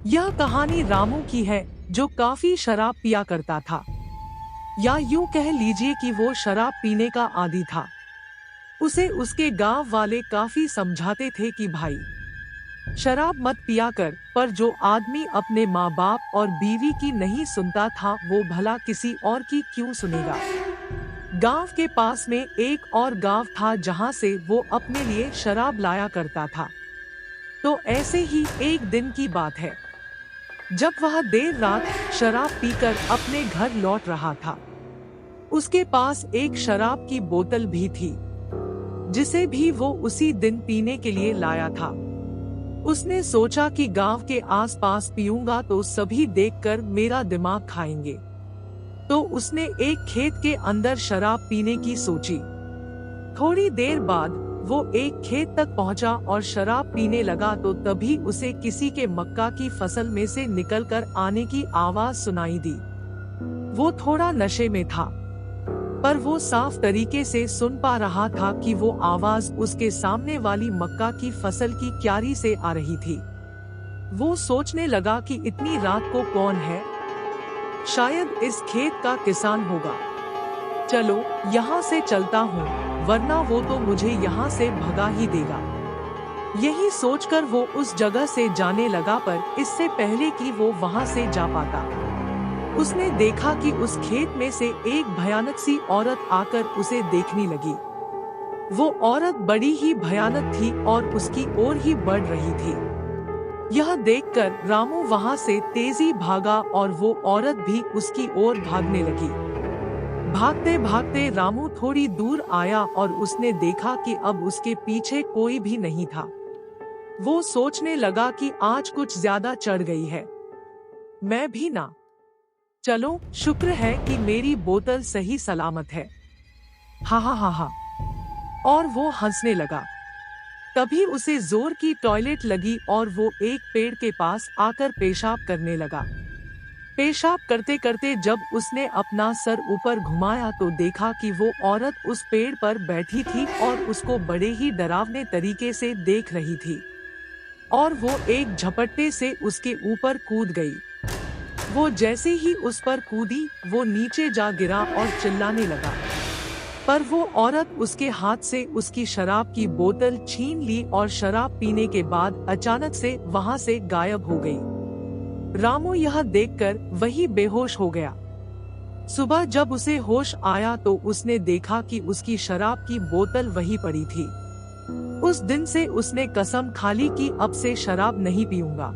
यह कहानी रामू की है, जो काफी शराब पिया करता था, या यूं कह लीजिए कि वो शराब पीने का आदी था। उसे उसके गांव वाले काफी समझाते थे कि भाई शराब मत पिया कर, पर जो आदमी अपने माँ बाप और बीवी की नहीं सुनता था वो भला किसी और की क्यों सुनेगा। गांव के पास में एक और गांव था जहां से वो अपने लिए शराब लाया करता था। तो ऐसे ही एक दिन की बात है, जब वह देर रात शराब पीकर अपने घर लौट रहा था। उसके पास एक शराब की बोतल भी थी, जिसे भी वो उसी दिन पीने के लिए लाया था। उसने सोचा कि गांव के आसपास पीऊंगा तो सभी देखकर मेरा दिमाग खाएंगे। तो उसने एक खेत के अंदर शराब पीने की सोची। थोड़ी देर बाद वो एक खेत तक पहुंचा और शराब पीने लगा तो तभी उसे किसी के मक्का की फसल में से निकलकर आने की आवाज सुनाई दी। वो थोड़ा नशे में था, पर वो साफ तरीके से सुन पा रहा था कि वो आवाज उसके सामने वाली मक्का की फसल की क्यारी से आ रही थी। वो सोचने लगा कि इतनी रात को कौन है, शायद इस खेत का किसान होगा। चलो यहाँ से चलता हूँ, वरना वो तो मुझे यहाँ से भगा ही देगा। यही सोचकर वो उस जगह से जाने लगा, पर इससे पहले कि वो वहाँ से जा पाता, उसने देखा कि उस खेत में से एक भयानक सी औरत आकर उसे देखने लगी। वो औरत बड़ी ही भयानक थी और उसकी ओर ही बढ़ रही थी। यह देखकर रामू वहाँ से तेजी भागा और वो औरत भी उसकी ओर भागने लगी। भागते भागते रामू थोड़ी दूर आया और उसने देखा कि अब उसके पीछे कोई भी नहीं था। वो सोचने लगा कि आज कुछ ज्यादा चढ़ गई है, मैं भी ना। चलो शुक्र है कि मेरी बोतल सही सलामत है। हा हा हा हा। और वो हंसने लगा। तभी उसे जोर की टॉयलेट लगी और वो एक पेड़ के पास आकर पेशाब करने लगा। पेशाब करते करते जब उसने अपना सर ऊपर घुमाया तो देखा कि वो औरत उस पेड़ पर बैठी थी और उसको बड़े ही डरावने तरीके से देख रही थी। और वो एक झपट्टे से उसके ऊपर कूद गई। वो जैसे ही उस पर कूदी, वो नीचे जा गिरा और चिल्लाने लगा। पर वो औरत उसके हाथ से उसकी शराब की बोतल छीन ली और शराब पीने के बाद अचानक से वहां से गायब हो गई। रामू यह देखकर वही बेहोश हो गया। सुबह जब उसे होश आया तो उसने देखा कि उसकी शराब की बोतल वहीं पड़ी थी। उस दिन से उसने कसम खा ली कि अब से शराब नहीं पीऊंगा।